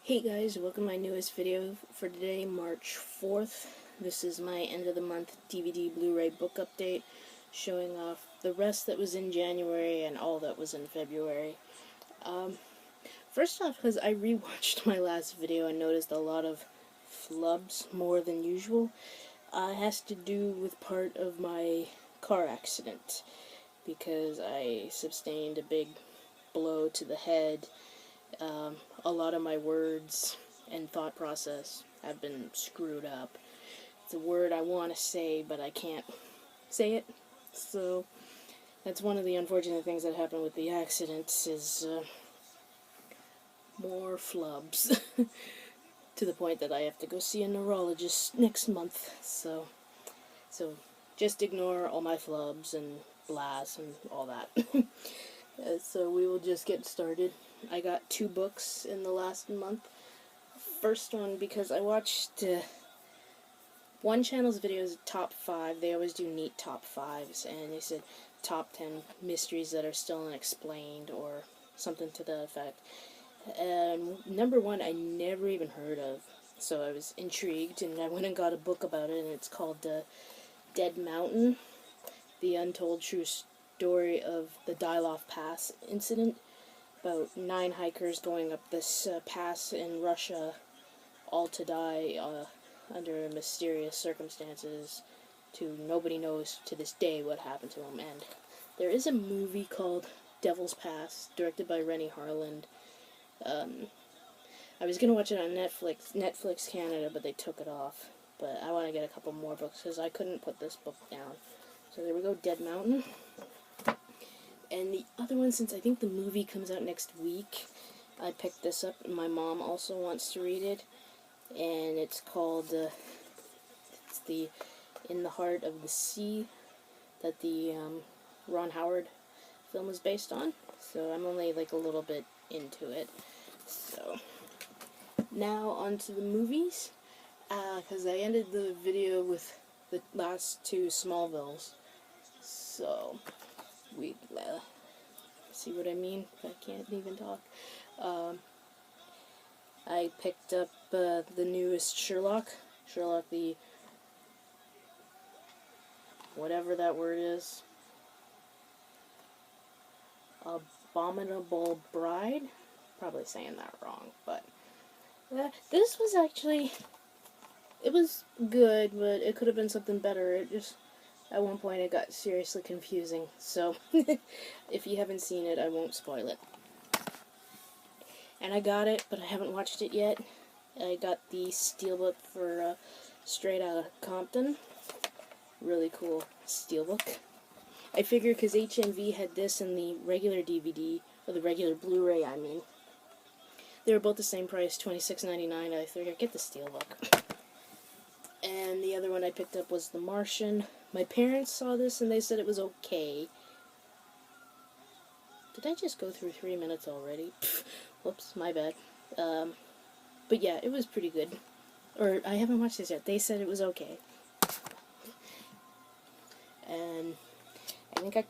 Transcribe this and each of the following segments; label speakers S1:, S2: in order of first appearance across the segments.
S1: Hey guys, welcome to my newest video for today, March 4th. This is my end of the month DVD Blu-ray book update, showing off the rest that was in January and all that was in February. First off, because I rewatched my last video and noticed a lot of flubs more than usual, has to do with part of my car accident, because I sustained a big blow to the head. A lot of my words and thought process have been screwed up. It's a word I want to say, but I can't say it. So that's one of the unfortunate things that happened with the accidents, is more flubs. To the point that I have to go see a neurologist next month. So just ignore all my flubs and blahs and all that. So we will just get started. I got 2 books in the last month. First one, because I watched one channel's videos, top 5. They always do neat top 5s, and they said top 10 mysteries that are still unexplained, or something to that effect. And number 1 I never even heard of, so I was intrigued, and I went and got a book about it, and it's called Dead Mountain, The Untold True Story of the Dyatlov Pass Incident. About 9 hikers going up this pass in Russia, all to die under mysterious circumstances. Nobody knows to this day what happened to them. And there is a movie called Devil's Pass, directed by Rennie Harland. I was gonna watch it on Netflix Canada, but they took it off. But I want to get a couple more books because I couldn't put this book down. So there we go, Dead Mountain. And the other one, since I think the movie comes out next week, I picked this up, and my mom also wants to read it. And it's called, it's the In the Heart of the Sea, that the Ron Howard film is based on. So I'm only like a little bit into it. So now on to the movies, because I ended the video with the last 2 Smallvilles. So we see what I mean? I can't even talk. I picked up the newest Sherlock the whatever that word is, Abominable Bride. Probably saying that wrong, but this was actually, it was good, but it could have been something better. It just, at one point, it got seriously confusing, so if you haven't seen it, I won't spoil it. And I got it, but I haven't watched it yet. I got the steelbook for Straight Outta Compton. Really cool steelbook. I figured because HMV had this and the regular DVD, or the regular Blu-ray, I mean, they were both the same price, $26.99. I figured, get the steelbook. And the other one I picked up was The Martian. My parents saw this and they said it was okay. Did I just go through 3 minutes already? Whoops, my bad. But yeah, it was pretty good. Or, I haven't watched this yet. They said it was okay. And I think I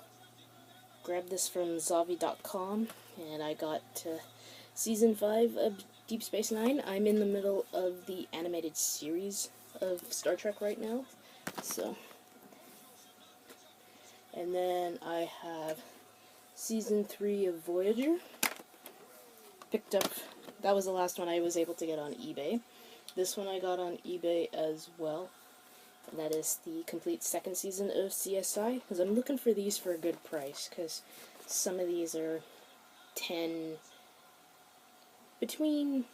S1: grabbed this from Zavi.com, and I got Season 5 of Deep Space Nine. I'm in the middle of the animated series of Star Trek right now, so. And then I have Season 3 of Voyager. Picked up, that was the last one I was able to get on eBay. This one I got on eBay as well, and that is the complete 2nd season of CSI, because I'm looking for these for a good price, because some of these are between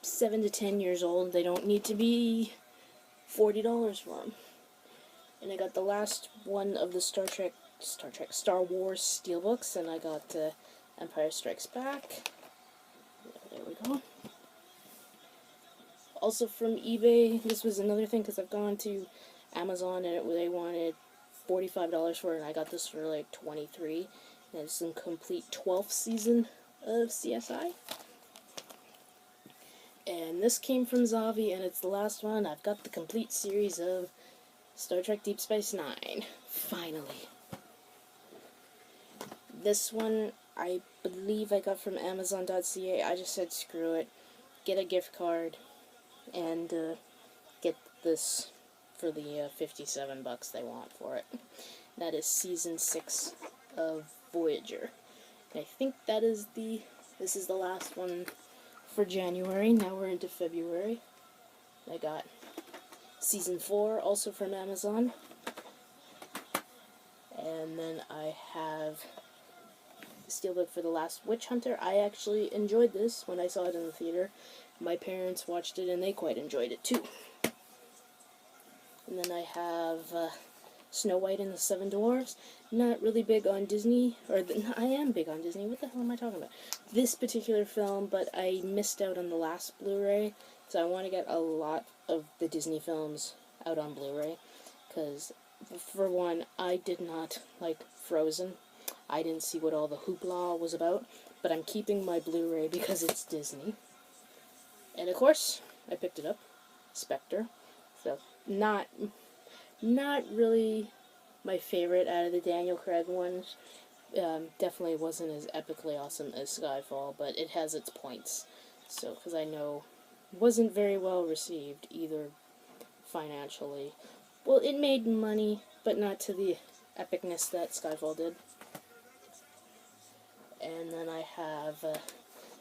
S1: 7 to 10 years old. They don't need to be $40 for them. And I got the last one of the Star Wars steelbooks, and I got Empire Strikes Back. There we go. Also from eBay, this was another thing, because I've gone to Amazon and they wanted $45 for it, and I got this for like $23. And it's the complete 12th season of CSI. And this came from Zavi, and it's the last one. I've got the complete series of Star Trek Deep Space Nine. Finally. This one I believe I got from Amazon.ca. I just said screw it, get a gift card, and get this for the $57 they want for it. That is season 6 of Voyager. And I think this is the last one for January. Now we're into February. I got season 4 also from Amazon. And then I have the Steelbook for The Last Witch Hunter. I actually enjoyed this when I saw it in the theater. My parents watched it and they quite enjoyed it too. And then I have Snow White and the Seven Dwarfs. Not really big on Disney, I am big on Disney. What the hell am I talking about? This particular film, but I missed out on the last Blu-ray, so I want to get a lot of the Disney films out on Blu-ray, because, for one, I did not like Frozen. I didn't see what all the hoopla was about, but I'm keeping my Blu-ray because it's Disney. And of course, I picked it up, Spectre. So, not really my favorite out of the Daniel Craig ones. Definitely wasn't as epically awesome as Skyfall, but it has its points. So, because I know it wasn't very well received, either financially. Well, it made money, but not to the epicness that Skyfall did. And then I have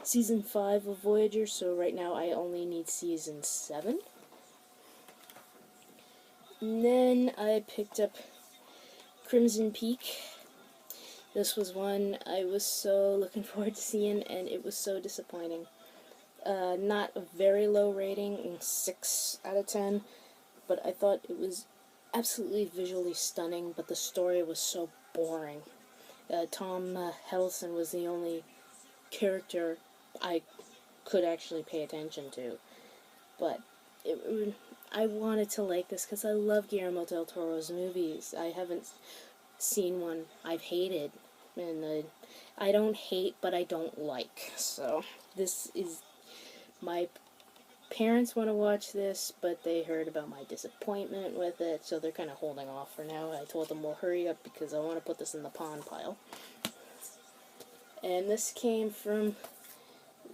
S1: season 5 of Voyager, so right now I only need season 7. And then I picked up Crimson Peak. This was one I was so looking forward to seeing, and it was so disappointing. Not a very low rating, 6 out of 10, but I thought it was absolutely visually stunning, but the story was so boring. Tom Hiddleston was the only character I could actually pay attention to, but I wanted to like this because I love Guillermo del Toro's movies. I haven't seen one I've hated, and I don't hate, but I don't like. So this is, my parents want to watch this, but they heard about my disappointment with it, so they're kind of holding off for now. I told them we'll hurry up because I want to put this in the pawn pile. And this came from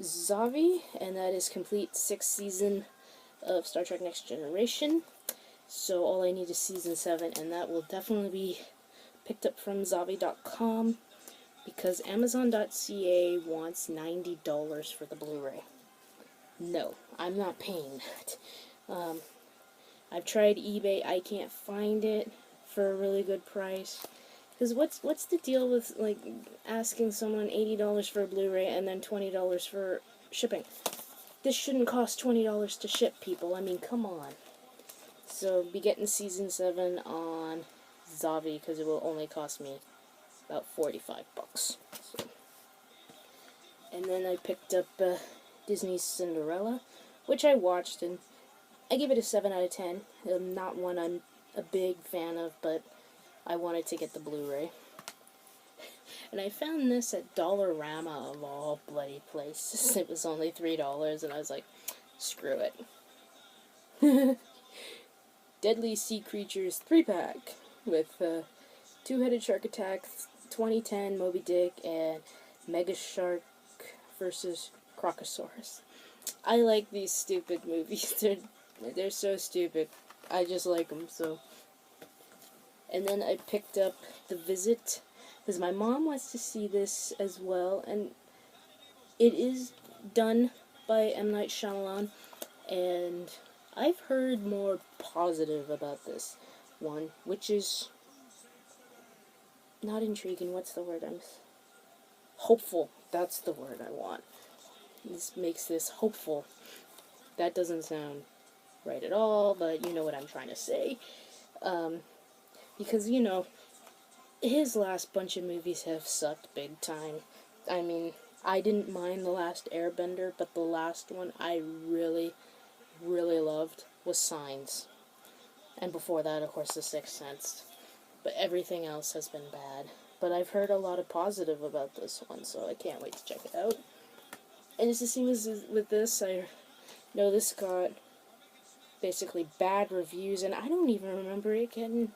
S1: Zavi, and that is complete 6th season of Star Trek Next Generation. So all I need is season 7, and that will definitely be picked up from Zavi.com, because Amazon.ca wants $90 for the Blu-ray. No, I'm not paying that. I've tried eBay, I can't find it for a really good price. Because what's the deal with, like, asking someone $80 for a Blu-ray and then $20 for shipping? This shouldn't cost $20 to ship, people. I mean, come on. So, be getting season 7 on Zavi, because it will only cost me about $45. So. And then I picked up Disney's Cinderella, which I watched, and I give it a 7 out of 10. Not one I'm a big fan of, but I wanted to get the Blu-ray. And I found this at Dollarama, of all bloody places. It was only $3, and I was like, screw it. Deadly Sea Creatures 3-pack with Two-Headed Shark Attack 2010, Moby Dick, and Mega Shark versus Crocosaurus. I like these stupid movies. They're so stupid. I just like them, so. And then I picked up The Visit, because my mom wants to see this as well, and it is done by M. Night Shyamalan, and I've heard more positive about this one, which is not intriguing. What's the word? Hopeful. That's the word I want. This makes this hopeful. That doesn't sound right at all, but you know what I'm trying to say. Because, you know, his last bunch of movies have sucked big time. I mean, I didn't mind The Last Airbender, but the last one I really, really loved was Signs. And before that, of course, The Sixth Sense. But everything else has been bad. But I've heard a lot of positive about this one, so I can't wait to check it out. And it's the same as with this. I know this got basically bad reviews, and I don't even remember it getting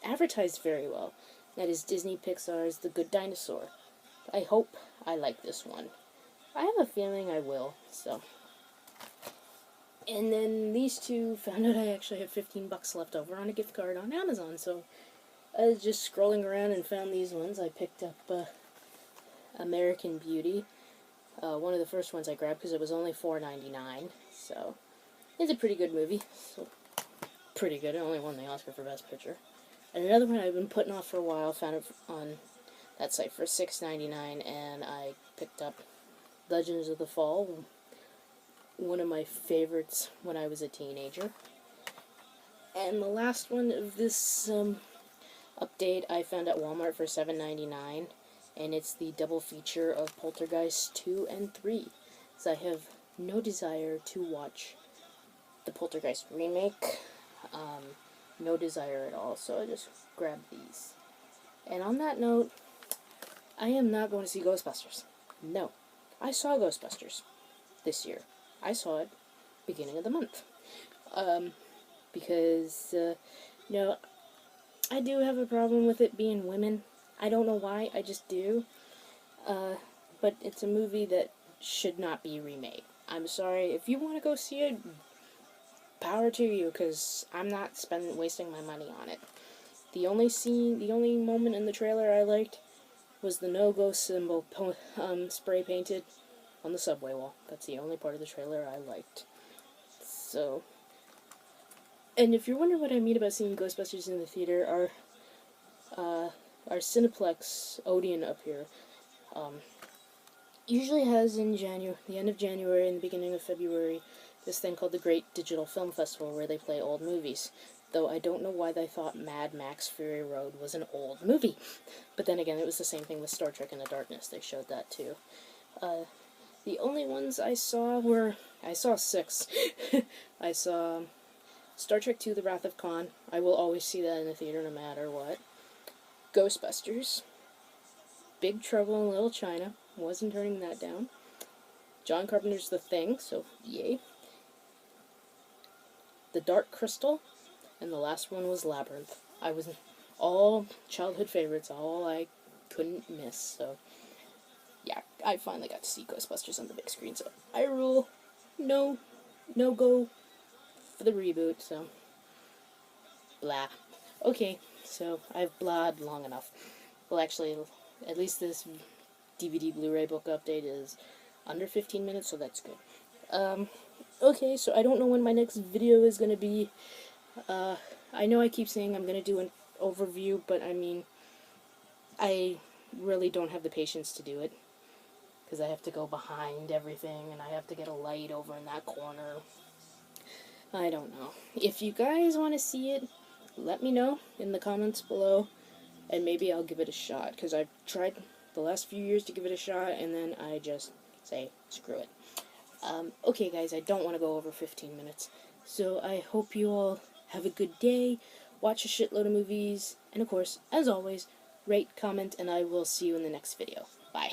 S1: advertised very well. That is Disney Pixar's The Good Dinosaur. I hope I like this one. I have a feeling I will, so. And then these two found out I actually have $15 left over on a gift card on Amazon, so I was just scrolling around and found these ones. I picked up American Beauty, one of the first ones I grabbed because it was only $4.99, so it's a pretty good movie. So pretty good. It only won the Oscar for Best Picture. And another one I've been putting off for a while, found it on that site for $6.99, and I picked up Legends of the Fall, one of my favorites when I was a teenager. And the last one of this update I found at Walmart for $7.99, and it's the double feature of Poltergeist 2 and 3. So I have no desire to watch the Poltergeist remake, no desire at all, so I just grabbed these. And on that note, I am not going to see Ghostbusters. No. I saw Ghostbusters this year. I saw it beginning of the month. Because, no, I do have a problem with it being women. I don't know why, I just do. But it's a movie that should not be remade. I'm sorry, if you want to go see it, power to you, because I'm not wasting my money on it. The only moment in the trailer I liked was the no-go symbol spray painted on the subway wall. That's the only part of the trailer I liked. So, and if you're wondering what I mean about seeing Ghostbusters in the theater, our Cineplex Odeon up here usually has in the end of January and the beginning of February, this thing called the Great Digital Film Festival, where they play old movies. Though I don't know why they thought Mad Max Fury Road was an old movie. But then again, it was the same thing with Star Trek Into Darkness. They showed that too. The only ones I saw I saw 6. I saw Star Trek II, The Wrath of Khan. I will always see that in the theater no matter what. Ghostbusters. Big Trouble in Little China. Wasn't turning that down. John Carpenter's The Thing, so yay. The Dark Crystal. And the last one was Labyrinth. All childhood favorites, all I couldn't miss, so yeah, I finally got to see Ghostbusters on the big screen, so I rule. No go for the reboot, so blah. Okay, so I've blahed long enough. Well, actually, at least this DVD Blu-ray book update is under 15 minutes, so that's good. Okay, so I don't know when my next video is going to be. I know I keep saying I'm going to do an overview, but I mean, I really don't have the patience to do it, because I have to go behind everything, and I have to get a light over in that corner. I don't know. If you guys want to see it, let me know in the comments below, and maybe I'll give it a shot, because I've tried the last few years to give it a shot, and then I just say, screw it. Okay guys, I don't want to go over 15 minutes, so I hope you all have a good day, watch a shitload of movies, and of course, as always, rate, comment, and I will see you in the next video. Bye.